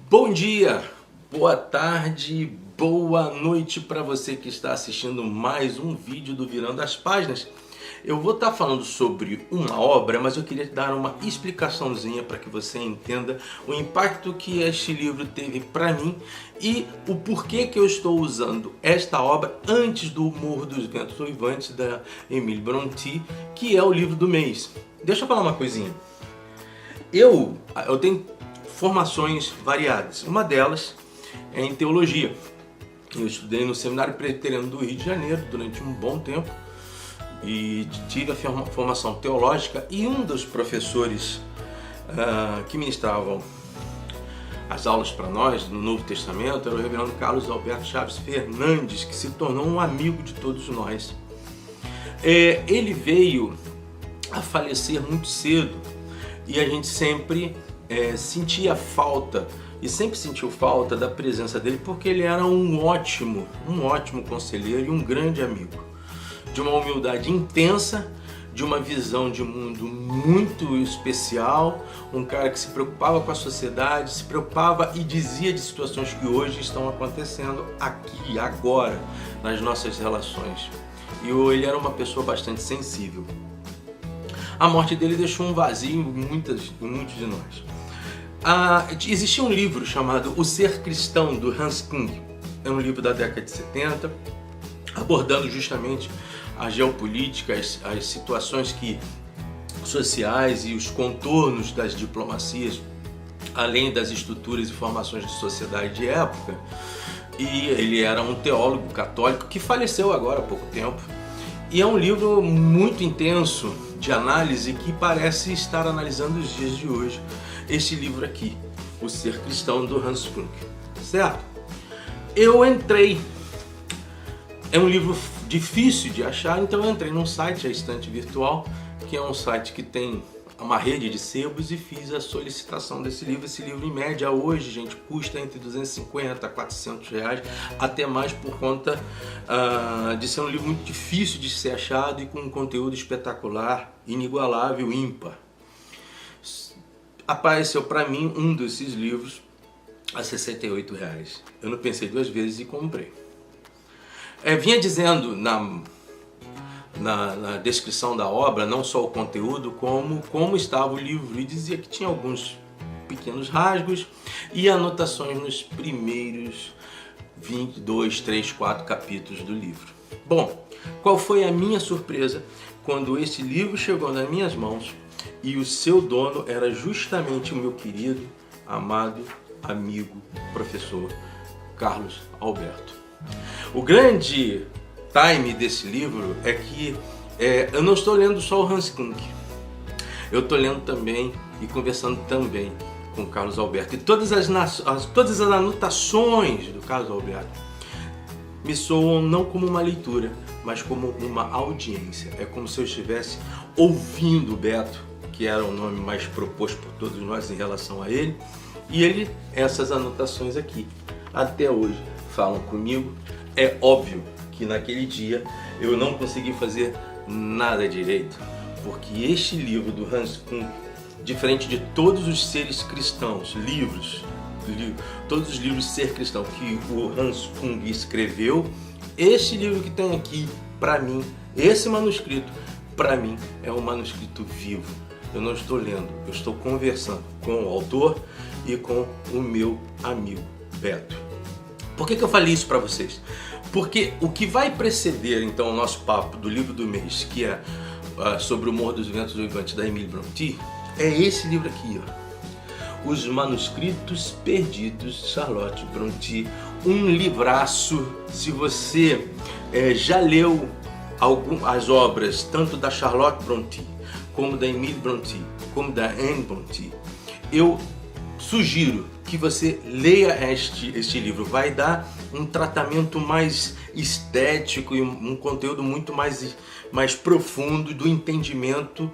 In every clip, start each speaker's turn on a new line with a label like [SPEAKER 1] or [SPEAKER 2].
[SPEAKER 1] Bom dia, boa tarde, boa noite para você que está assistindo mais um vídeo do Virando as Páginas. Eu vou estar falando sobre uma obra, mas eu queria dar uma explicaçãozinha para que você entenda o impacto que este livro teve para mim e o porquê que eu estou usando esta obra antes do Morro dos Ventos Uivantes da Emile Brontë, que é o livro do mês. Deixa eu falar uma coisinha. Eu tenho formações variadas. Uma delas é em teologia. Eu estudei no Seminário Presbiteriano do Rio de Janeiro durante um bom tempo e tive a formação teológica, e um dos professores que ministravam as aulas para nós no Novo Testamento era o reverendo Carlos Alberto Chaves Fernandes, que se tornou um amigo de todos nós. Ele veio a falecer muito cedo e a gente sempre sentia falta, e sempre sentiu falta da presença dele, porque ele era um ótimo conselheiro e um grande amigo, de uma humildade intensa, de uma visão de mundo muito especial, um cara que se preocupava com a sociedade, se preocupava e dizia de situações que hoje estão acontecendo aqui, agora, nas nossas relações. E ele era uma pessoa bastante sensível. A morte dele deixou um vazio em muitos de nós. Existia um livro chamado O Ser Cristão, do Hans Kung. É um livro da década de 70, abordando justamente a geopolítica, as situações sociais e os contornos das diplomacias, além das estruturas e formações de sociedade de época. E ele era um teólogo católico que faleceu agora há pouco tempo. E é um livro muito intenso de análise que parece estar analisando os dias de hoje. Este livro aqui, O Ser Cristão, do Hans Kung, certo? Eu entrei, é um livro difícil de achar, então eu entrei num site, a Estante Virtual, que é um site que tem uma rede de sebos, e fiz a solicitação desse livro. Esse livro, em média, hoje, gente, custa entre 250 a 400 reais, até mais, por conta de ser um livro muito difícil de ser achado e com um conteúdo espetacular, inigualável, ímpar. Apareceu para mim um desses livros a 68 reais. Eu não pensei duas vezes e comprei. Vinha dizendo na descrição da obra, não só o conteúdo, como estava o livro, e dizia que tinha alguns pequenos rasgos e anotações nos primeiros 22, 3, 4 capítulos do livro. Bom, qual foi a minha surpresa quando esse livro chegou nas minhas mãos e o seu dono era justamente o meu querido, amado amigo, professor Carlos Alberto. O grande time desse livro é que eu não estou lendo só o Hans Kung, eu estou lendo também e conversando também com o Carlos Alberto. E todas as anotações do Carlos Alberto me soam não como uma leitura, mas como uma audiência. É como se eu estivesse ouvindo o Beto, que era o nome mais proposto por todos nós em relação a ele, e essas anotações aqui, até hoje, falam comigo. É óbvio que naquele dia eu não consegui fazer nada direito, porque este livro do Hans Kung, diferente de todos os seres cristãos, todos os livros de ser cristão que o Hans Kung escreveu, este livro que tem aqui, para mim, esse manuscrito, para mim, é um manuscrito vivo. Eu não estou lendo, eu estou conversando com o autor e com o meu amigo Beto. Por que eu falei isso para vocês? Porque o que vai preceder então o nosso papo do livro do mês, que é sobre o Morro dos Ventos Uivantes da Emile Brontë, é esse livro aqui, ó. Os Manuscritos Perdidos de Charlotte Brontë. Um livraço. Se você já leu as obras tanto da Charlotte Brontë, como da Emile Brontë, como da Anne Brontë, eu sugiro que você leia este livro. Vai dar um tratamento mais estético e um conteúdo muito mais profundo do entendimento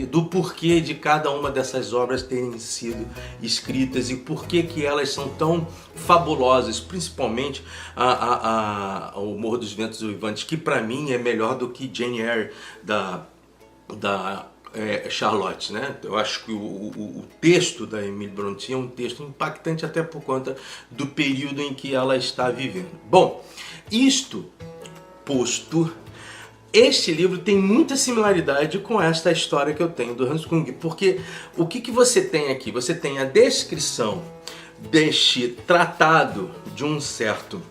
[SPEAKER 1] do porquê de cada uma dessas obras terem sido escritas e porquê que elas são tão fabulosas, principalmente o Morro dos Ventos Uivantes, que para mim é melhor do que Jane Eyre da Charlotte, né? Eu acho que o texto da Emily Brontë é um texto impactante até por conta do período em que ela está vivendo. Bom, isto posto, este livro tem muita similaridade com esta história que eu tenho do Hans Kung, porque o que você tem aqui? Você tem a descrição deste tratado de um certo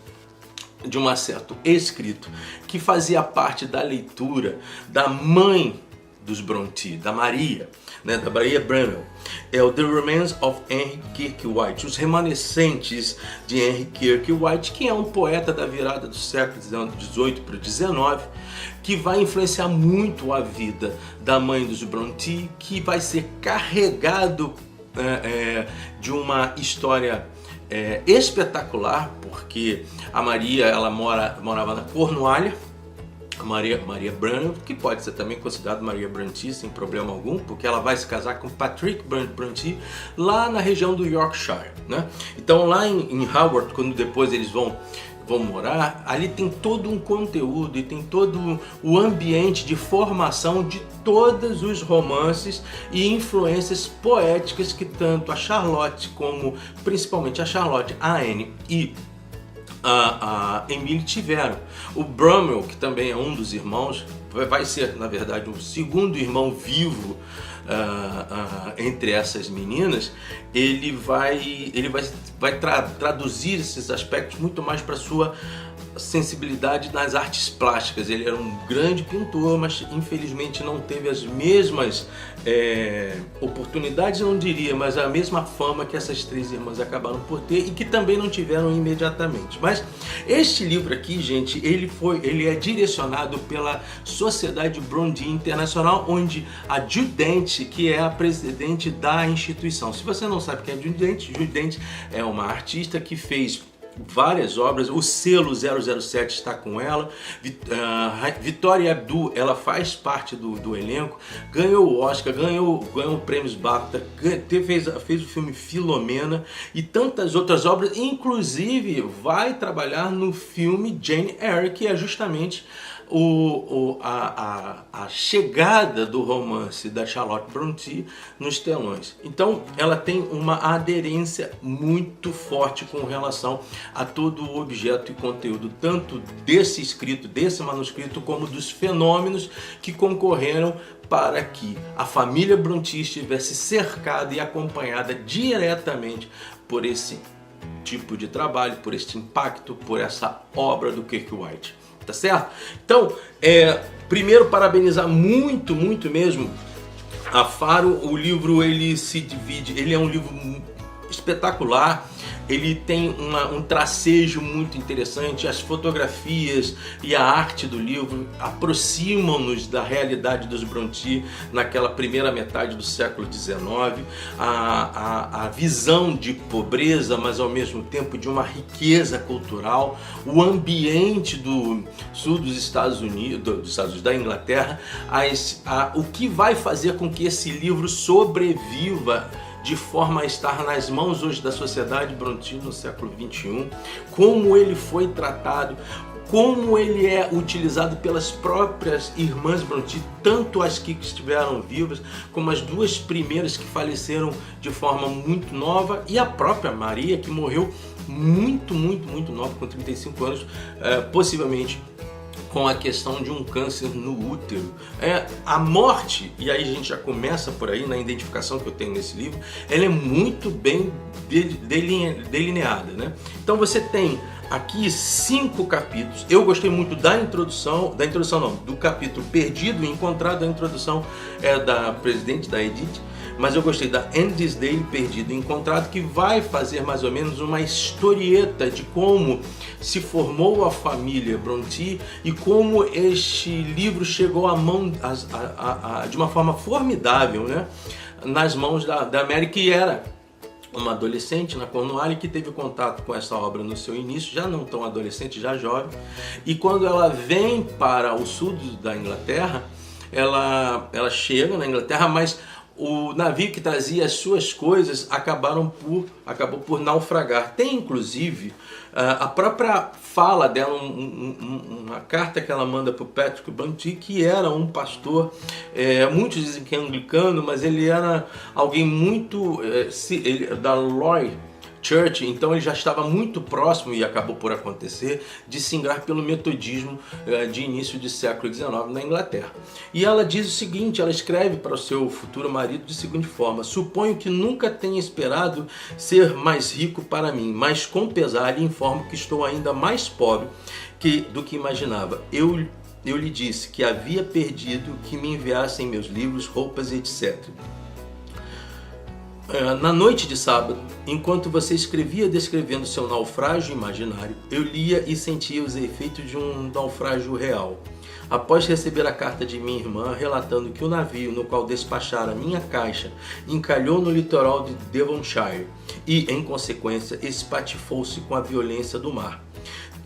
[SPEAKER 1] escrito que fazia parte da leitura da mãe dos Brontë, da Maria, né, da Maria Bramwell, é o The Remains of Henry Kierkegaard, os remanescentes de Henry Kierkegaard, que é um poeta da virada do século XVIII para o XIX, que vai influenciar muito a vida da mãe dos Brontë, que vai ser carregado de uma história espetacular, porque a Maria ela morava na Cornualha, Maria Bramwell, que pode ser também considerada Maria Brontë sem problema algum, porque ela vai se casar com Patrick Brontë lá na região do Yorkshire, né? Então lá em Howard, quando depois eles vão morar, ali tem todo um conteúdo e tem todo o ambiente de formação de todos os romances e influências poéticas que tanto a Charlotte como principalmente a Charlotte, a Anne e a Emily tiveram. O Bramwell, que também é um dos irmãos, vai ser na verdade o segundo irmão vivo entre essas meninas. Ele vai traduzir esses aspectos muito mais para sua sensibilidade nas artes plásticas. Ele era um grande pintor, mas infelizmente não teve as mesmas oportunidades, eu não diria, mas a mesma fama que essas três irmãs acabaram por ter e que também não tiveram imediatamente. Mas este livro aqui, gente, ele é direcionado pela Sociedade Brontë Internacional, onde a Judy Dent, que é a presidente da instituição. Se você não sabe quem é Judy Dent é uma artista que fez várias obras, o selo 007 está com ela, Victoria Abdul, ela faz parte do elenco, ganhou o Oscar, ganhou prêmios BAFTA, fez o filme Filomena e tantas outras obras, inclusive vai trabalhar no filme Jane Eyre, que é justamente a chegada do romance da Charlotte Brontë nos telões. Então ela tem uma aderência muito forte com relação a todo o objeto e conteúdo, tanto desse escrito, desse manuscrito, como dos fenômenos que concorreram para que a família Brontë estivesse cercada e acompanhada diretamente por esse tipo de trabalho, por este impacto, por essa obra do Kierkegaard. Tá certo? Então, primeiro parabenizar muito mesmo a Faro. O livro ele se divide, ele é um livro espetacular, ele tem um tracejo muito interessante, as fotografias e a arte do livro aproximam-nos da realidade dos Brontë naquela primeira metade do século XIX, a visão de pobreza, mas ao mesmo tempo de uma riqueza cultural, o ambiente do sul dos Estados Unidos, da Inglaterra, o que vai fazer com que esse livro sobreviva de forma a estar nas mãos hoje da Sociedade Brontë no século XXI, como ele foi tratado, como ele é utilizado pelas próprias irmãs Brontë, tanto as que estiveram vivas, como as duas primeiras que faleceram de forma muito nova, e a própria Maria, que morreu muito nova, com 35 anos, possivelmente com a questão de um câncer no útero. A morte, e aí a gente já começa por aí na identificação que eu tenho nesse livro, ela é muito bem delineada, né? Então você tem aqui 5 capítulos. Eu gostei muito do capítulo Perdido e Encontrado. A introdução é da presidente, da Edith, mas eu gostei da End This Day, Perdido e Encontrado, que vai fazer mais ou menos uma historieta de como se formou a família Brontë e como este livro chegou à mão de uma forma formidável, né, nas mãos da Mary, que era uma adolescente na Cornualha que teve contato com essa obra no seu início, já não tão adolescente, já jovem, e quando ela vem para o sul da Inglaterra, ela chega na Inglaterra, mas o navio que trazia as suas coisas acabou por naufragar. Tem inclusive a própria fala dela, uma carta que ela manda para o Patrick Brontë, que era um pastor, muitos dizem que é anglicano, mas ele era alguém muito da Loy Church, então ele já estava muito próximo, e acabou por acontecer, de se ingrar pelo metodismo de início do século XIX na Inglaterra. E ela diz o seguinte, ela escreve para o seu futuro marido de seguinte forma: suponho que nunca tenha esperado ser mais rico para mim, mas com pesar lhe informo que estou ainda mais pobre do que imaginava. Eu lhe disse que havia perdido que me enviassem meus livros, roupas e etc. Na noite de sábado, enquanto você escrevia descrevendo seu naufrágio imaginário, eu lia e sentia os efeitos de um naufrágio real. Após receber a carta de minha irmã relatando que o navio no qual despachara minha caixa encalhou no litoral de Devonshire e, em consequência, espatifou-se com a violência do mar,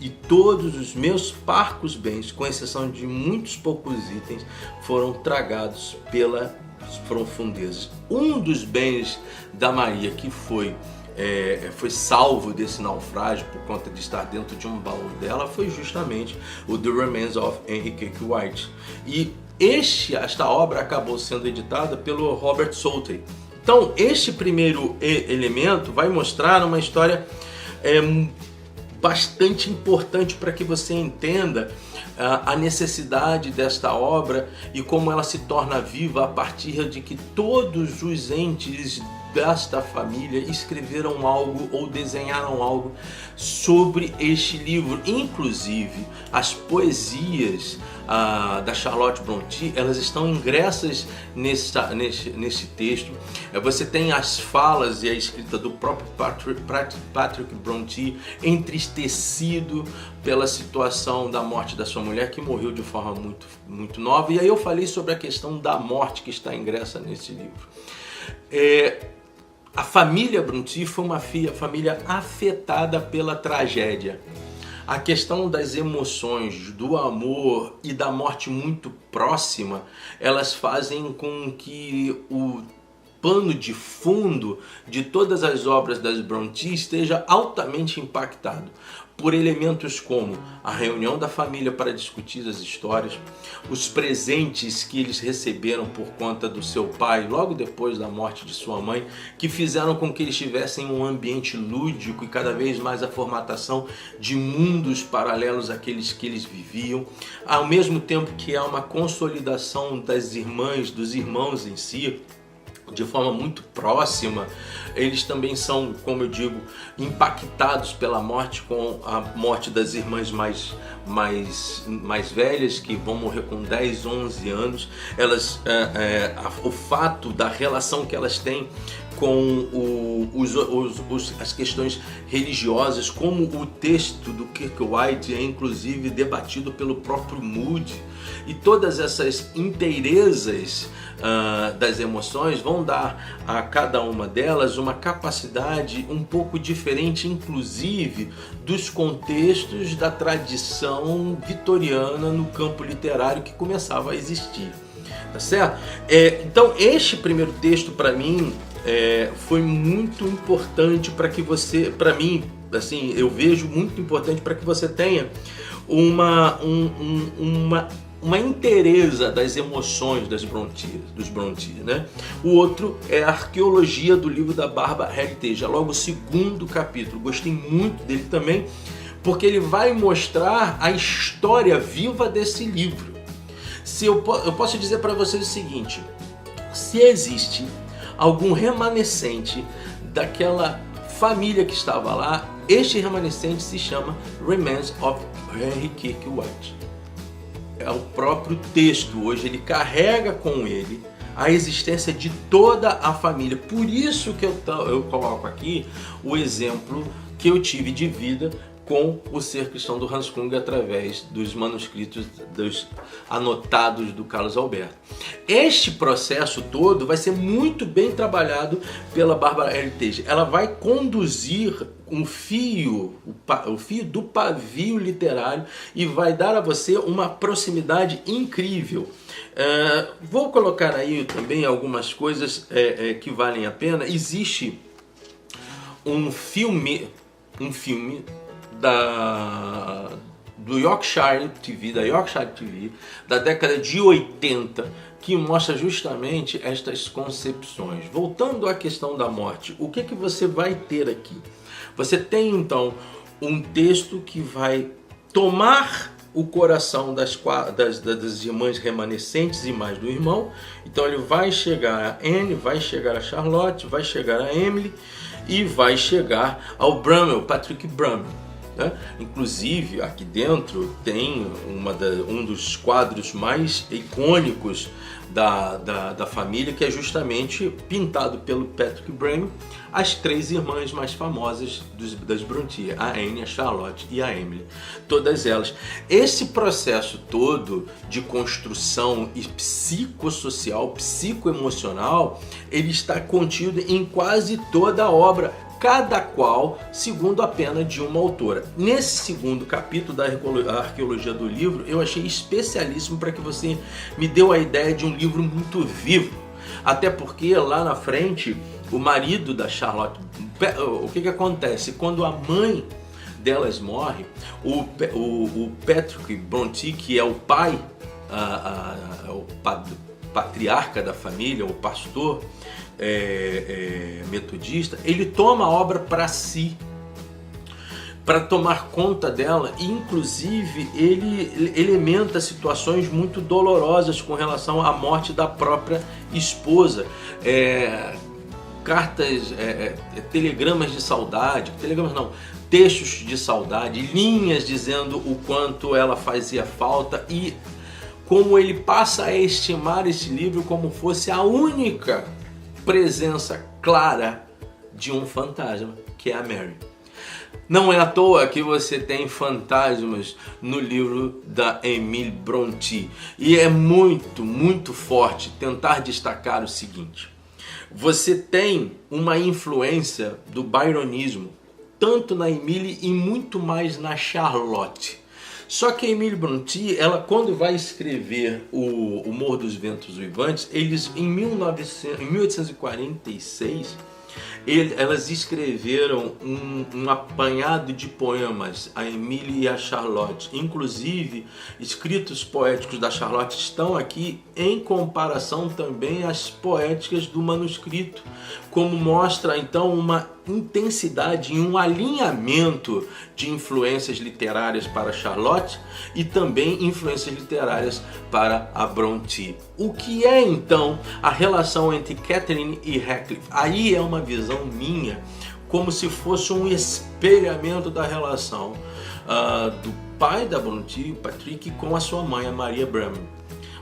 [SPEAKER 1] e todos os meus parcos bens, com exceção de muitos poucos itens, foram tragados pelas profundezas. Um dos bens da Maria que foi salvo desse naufrágio por conta de estar dentro de um baú dela foi justamente o The Remains of Henry White. E esta obra acabou sendo editada pelo Robert Southey. Então, este primeiro elemento vai mostrar uma história bastante importante para que você entenda a necessidade desta obra e como ela se torna viva a partir de que todos os entes desta família escreveram algo ou desenharam algo sobre este livro. Inclusive, as poesias da Charlotte Brontë, elas estão ingressas nesse texto. Você tem as falas e a escrita do próprio Patrick Brontë, entristecido pela situação da morte da sua mulher, que morreu de forma muito, muito nova. E aí eu falei sobre a questão da morte que está ingressa nesse livro. A família Brontë foi uma família afetada pela tragédia. A questão das emoções, do amor e da morte muito próxima, elas fazem com que o pano de fundo de todas as obras das Brontë esteja altamente impactado por elementos como a reunião da família para discutir as histórias, os presentes que eles receberam por conta do seu pai logo depois da morte de sua mãe, que fizeram com que eles tivessem um ambiente lúdico e cada vez mais a formatação de mundos paralelos àqueles que eles viviam, ao mesmo tempo que há uma consolidação das irmãs, dos irmãos em si, de forma muito próxima. Eles também são, como eu digo, impactados pela morte, com a morte das irmãs mais velhas, que vão morrer com 10, 11 anos. O fato da relação que elas têm com as questões religiosas, como o texto do Kierkegaard é inclusive debatido pelo próprio Moody, e todas essas inteirezas das emoções vão dar a cada uma delas uma capacidade um pouco diferente, inclusive dos contextos da tradição vitoriana no campo literário que começava a existir, tá certo? Então este primeiro texto para mim foi muito importante para que você, para mim, assim, eu vejo muito importante para que você tenha uma inteireza das emoções dos Brontë, né? O outro é a arqueologia do livro da Barbara Heritage, é logo o segundo capítulo. Gostei muito dele também, porque ele vai mostrar a história viva desse livro. Eu posso dizer para vocês o seguinte: se existe algum remanescente daquela família que estava lá, este remanescente se chama Remains of Henry White. É o próprio texto. Hoje ele carrega com ele a existência de toda a família. Por isso que eu coloco aqui o exemplo que eu tive de vida com o Ser Cristão do Hans Kung através dos manuscritos anotados do Carlos Alberto. Este processo todo vai ser muito bem trabalhado pela Bárbara Heritage. Ela vai conduzir o fio do pavio literário e vai dar a você uma proximidade incrível. Vou colocar aí também algumas coisas que valem a pena. Existe um filme do Yorkshire TV, da década de 80, que mostra justamente estas concepções. Voltando à questão da morte, o que você vai ter aqui? Você tem então um texto que vai tomar o coração das irmãs remanescentes e mais do irmão. Então ele vai chegar a Anne, vai chegar a Charlotte, vai chegar a Emily e vai chegar ao Bramwell, Patrick Bramwell, né? Inclusive aqui dentro tem um dos quadros mais icônicos da família, que é justamente pintado pelo Patrick Bramwell, as três irmãs mais famosas das Brontë, a Anne, a Charlotte e a Emily, todas elas. Esse processo todo de construção psicossocial, psicoemocional, ele está contido em quase toda a obra, cada qual segundo a pena de uma autora. Nesse segundo capítulo da arqueologia do livro, eu achei especialíssimo para que você me deu a ideia de um livro muito vivo. Até porque lá na frente, o marido da Charlotte, o que acontece? Quando a mãe delas morre, o Patrick Brontë, que é o pai, o patriarca da família, o pastor metodista, ele toma a obra para si, para tomar conta dela, e inclusive ele elementa situações muito dolorosas com relação à morte da própria esposa. Cartas, telegramas de saudade, textos de saudade, linhas dizendo o quanto ela fazia falta, e como ele passa a estimar esse livro como fosse a única presença clara de um fantasma, que é a Mary. Não é à toa que você tem fantasmas no livro da Emily Brontë. E é muito, muito forte tentar destacar o seguinte: você tem uma influência do byronismo, tanto na Emily e muito mais na Charlotte. Só que a Emily Brontë, ela quando vai escrever o Morro dos Ventos Uivantes, eles em 1846, elas escreveram um apanhado de poemas, a Emily e a Charlotte. Inclusive, escritos poéticos da Charlotte estão aqui em comparação também às poéticas do manuscrito, como mostra então uma intensidade e um alinhamento de influências literárias para Charlotte e também influências literárias para a Brontë. O que é então a relação entre Catherine e Heathcliff? Aí é uma visão minha, como se fosse um espelhamento da relação do pai da Brontë, Patrick, com a sua mãe, a Maria Bramwell.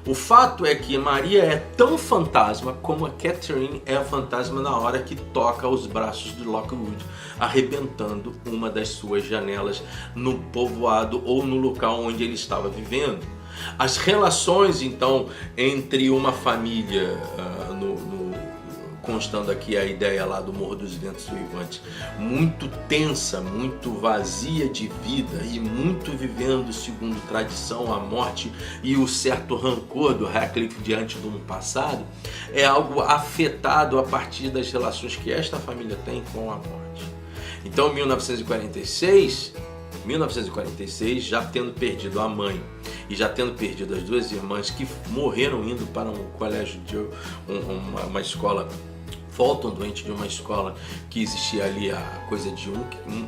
[SPEAKER 1] O fato é que Maria é tão fantasma como a Catherine é fantasma na hora que toca os braços de Lockwood, arrebentando uma das suas janelas no povoado ou no local onde ele estava vivendo. As relações, então, entre uma família, constando aqui a ideia lá do Morro dos Ventos Uivantes, muito tensa, muito vazia de vida e muito vivendo segundo tradição a morte e o certo rancor do Heathcliff diante do passado, é algo afetado a partir das relações que esta família tem com a morte. Então, em 1946, já tendo perdido a mãe e já tendo perdido as duas irmãs que morreram indo para um colégio, uma escola, Fulton, doente de uma escola que existia ali a coisa de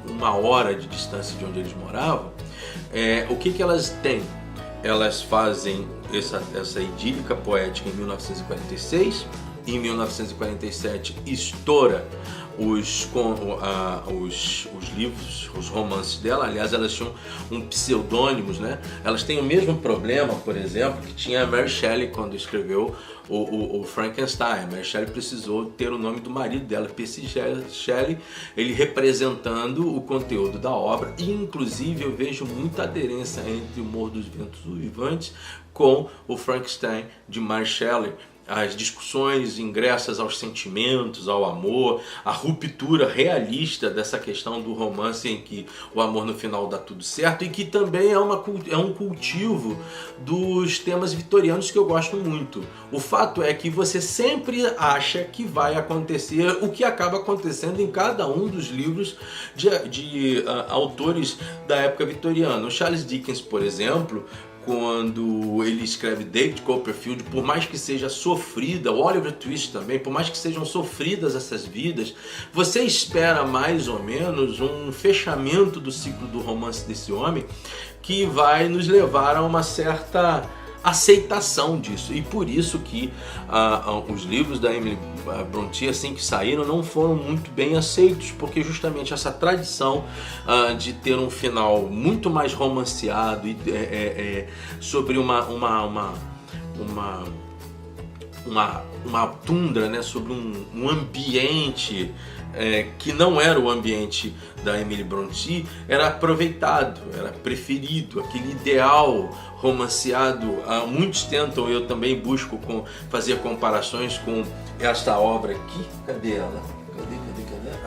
[SPEAKER 1] uma hora de distância de onde eles moravam, o que elas têm? Elas fazem essa idílica poética em 1946, em 1947 estoura os livros, os romances dela. Aliás, elas tinham um pseudônimos, né? Elas têm o mesmo problema, por exemplo, que tinha a Mary Shelley quando escreveu o Frankenstein. A Mary Shelley precisou ter o nome do marido dela, Percy Shelley, ele representando o conteúdo da obra. E inclusive eu vejo muita aderência entre o Morro dos Ventos Uivantes com o Frankenstein de Mary Shelley. As discussões ingressas aos sentimentos, ao amor, a ruptura realista dessa questão do romance em que o amor no final dá tudo certo, e que também é um cultivo dos temas vitorianos que eu gosto muito. O fato é que você sempre acha que vai acontecer o que acaba acontecendo em cada um dos livros de autores da época vitoriana. O Charles Dickens, por exemplo, quando ele escreve David Copperfield, por mais que seja sofrida, o Oliver Twist também, por mais que sejam sofridas essas vidas, você espera mais ou menos um fechamento do ciclo do romance desse homem que vai nos levar a uma certa aceitação disso. E por isso que os livros da Emily Brontë, assim que saíram, não foram muito bem aceitos, porque justamente essa tradição de ter um final muito mais romanceado e sobre uma tundra, né, sobre um ambiente que não era o ambiente da Emily Brontë, era aproveitado, era preferido, aquele ideal romanceado. Muitos tentam, eu também busco fazer comparações com esta obra aqui. Cadê ela? Cadê?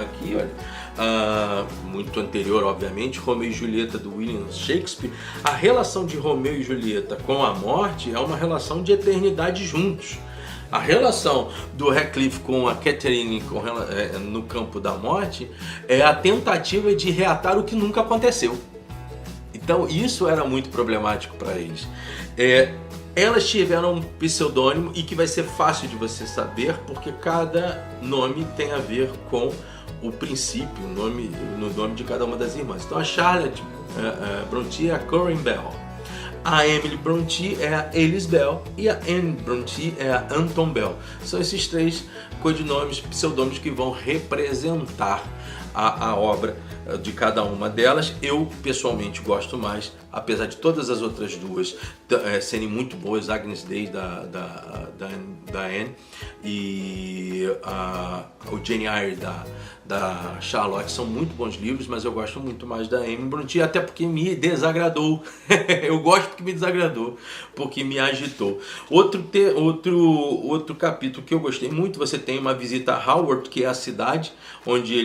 [SPEAKER 1] Aqui, olha. Muito anterior, obviamente, Romeu e Julieta, do William Shakespeare. A relação de Romeu e Julieta com a morte é uma relação de eternidade juntos. A relação do Heathcliff com a Catherine no campo da morte é a tentativa de reatar o que nunca aconteceu. Então isso era muito problemático para eles. Elas tiveram um pseudônimo e que vai ser fácil de você saber, porque cada nome tem a ver com o princípio, no nome de cada uma das irmãs. Então a Charlotte Brontë é a Corinne Bell, a Emily Brontë é a Alice Bell e a Anne Brontë é a Anton Bell. São esses três codinomes, pseudônimos que vão representar a obra de cada uma delas. Eu pessoalmente gosto mais, apesar de todas as outras duas serem muito boas, Agnes Day da Anne e o Jane Eyre da Charlotte, são muito bons livros, mas eu gosto muito mais da Emily Brontë, até porque me desagradou. Eu gosto porque me desagradou, porque me agitou. Outro capítulo que eu gostei muito, você tem uma visita a Howard, que é a cidade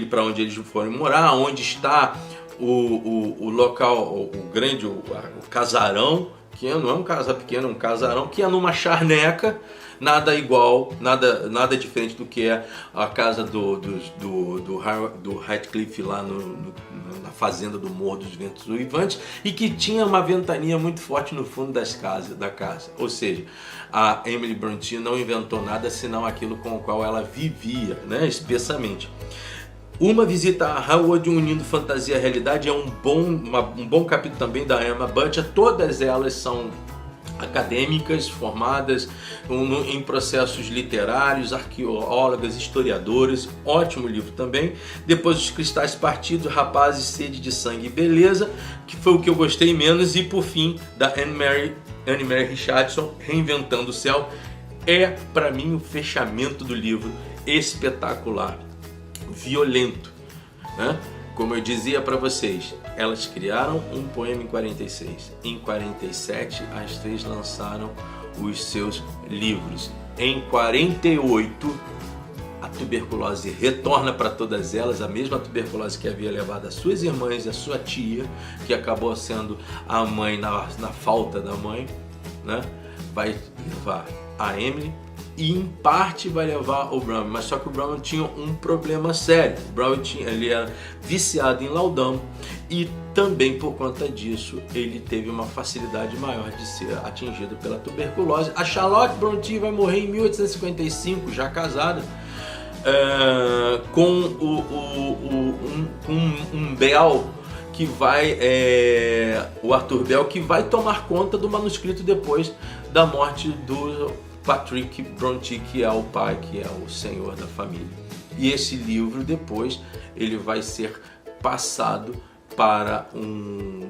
[SPEAKER 1] para onde eles foram morar, onde está o local, o grande, o casarão, que não é um casa pequeno, é um casarão, que é numa charneca, nada igual, nada diferente do que é a casa do Heathcliff lá na fazenda do Morro dos Ventos Uivantes, e que tinha uma ventania muito forte no fundo da casa. Ou seja, a Emily Brontë não inventou nada senão aquilo com o qual ela vivia, né, espessamente. Uma visita a Howard unindo fantasia e realidade é um bom capítulo também da Emma Butcher. Todas elas são acadêmicas, formadas em processos literários, arqueólogas, historiadoras. Ótimo livro também. Depois Os Cristais Partidos, Rapazes, Sede de Sangue e Beleza, que foi o que eu gostei menos. E por fim, da Anne Mary Richardson, Reinventando o Céu. É para mim o fechamento do livro, espetacular, violento, né? Como eu dizia para vocês, elas criaram um poema em 46. Em 47, as três lançaram os seus livros. Em 48, a tuberculose retorna para todas elas, a mesma tuberculose que havia levado as suas irmãs e a sua tia, que acabou sendo a mãe na falta da mãe, né? Vai levar a Emily e em parte vai levar o Bram, mas só que o Bram tinha um problema sério. O Bram ele era viciado em laudão e também por conta disso ele teve uma facilidade maior de ser atingido pela tuberculose. A Charlotte Brontë vai morrer em 1855, já casada, com um Bell que vai, o Arthur Bell, que vai tomar conta do manuscrito depois da morte do Patrick Brontë, que é o pai, que é o senhor da família. E esse livro depois ele vai ser passado para um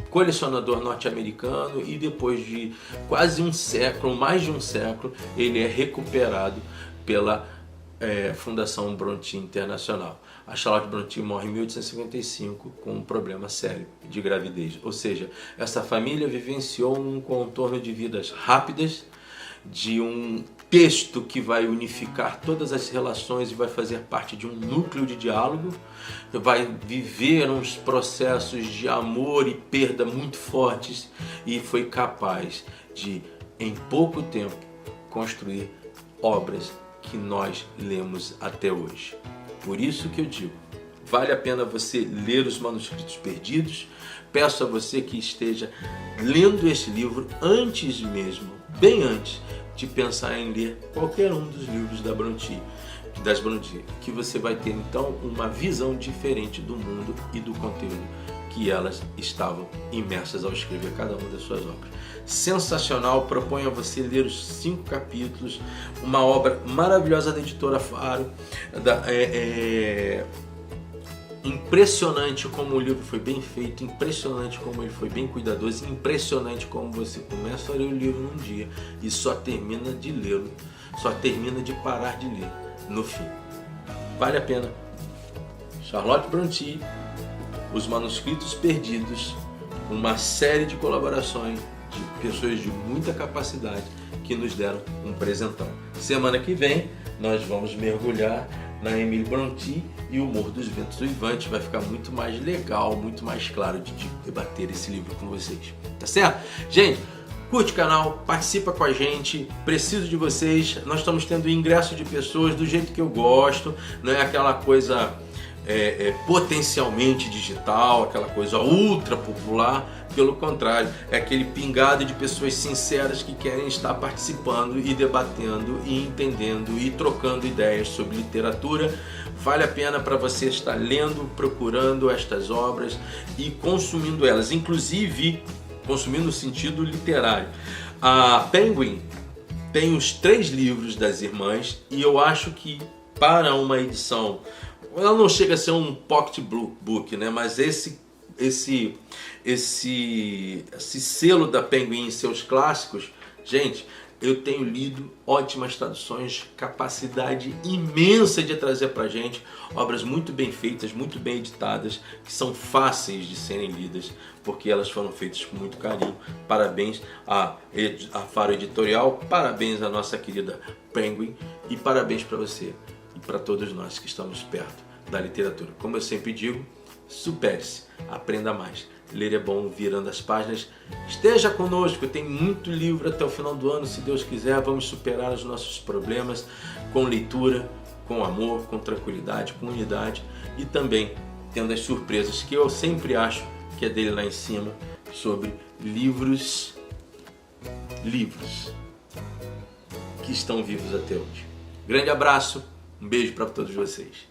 [SPEAKER 1] colecionador norte-americano e depois de quase um século, mais de um século, ele é recuperado pela Fundação Brontë Internacional. A Charlotte Brontë morre em 1855 com um problema sério de gravidez. Ou seja, essa família vivenciou um contorno de vidas rápidas, de um texto que vai unificar todas as relações e vai fazer parte de um núcleo de diálogo, vai viver uns processos de amor e perda muito fortes e foi capaz de, em pouco tempo, construir obras que nós lemos até hoje. Por isso que eu digo, vale a pena você ler os manuscritos perdidos. Peço a você que esteja lendo esse livro antes mesmo, bem antes de pensar em ler qualquer um dos livros das Brontë, que você vai ter então uma visão diferente do mundo e do conteúdo que elas estavam imersas ao escrever cada uma das suas obras. Sensacional, proponho a você ler os 5 capítulos, uma obra maravilhosa da editora Faro, impressionante como o livro foi bem feito, impressionante como ele foi bem cuidadoso, impressionante como você começa a ler o livro num dia e só termina de lê-lo, só termina de parar de ler no fim. Vale a pena. Charlotte Brontë, Os Manuscritos Perdidos, uma série de colaborações de pessoas de muita capacidade que nos deram um presentão. Semana que vem nós vamos mergulhar na Emily Brontë e o Morro dos Ventos Uivantes. Vai ficar muito mais legal, muito mais claro de debater esse livro com vocês. Tá certo? Gente, curte o canal, participa com a gente, preciso de vocês. Nós estamos tendo ingresso de pessoas do jeito que eu gosto, não é aquela coisa potencialmente digital, aquela coisa ultra popular. Pelo contrário, é aquele pingado de pessoas sinceras que querem estar participando e debatendo e entendendo e trocando ideias sobre literatura. Vale a pena para você estar lendo, procurando estas obras e consumindo elas, inclusive consumindo no sentido literário. A Penguin tem os 3 livros das irmãs e eu acho que para uma edição, ela não chega a ser um pocket book, né? Mas esse selo da Penguin em seus clássicos, gente, eu tenho lido ótimas traduções, capacidade imensa de trazer pra gente obras muito bem feitas, muito bem editadas, que são fáceis de serem lidas, porque elas foram feitas com muito carinho. Parabéns à Faro Editorial, parabéns à nossa querida Penguin e parabéns para você e para todos nós que estamos perto da literatura. Como eu sempre digo, supere-se, aprenda mais. Ler é bom, virando as páginas. Esteja conosco, tem muito livro até o final do ano, se Deus quiser. Vamos superar os nossos problemas com leitura, com amor, com tranquilidade, com unidade e também tendo as surpresas que eu sempre acho que é dele lá em cima, sobre livros que estão vivos até hoje. Grande abraço, um beijo para todos vocês.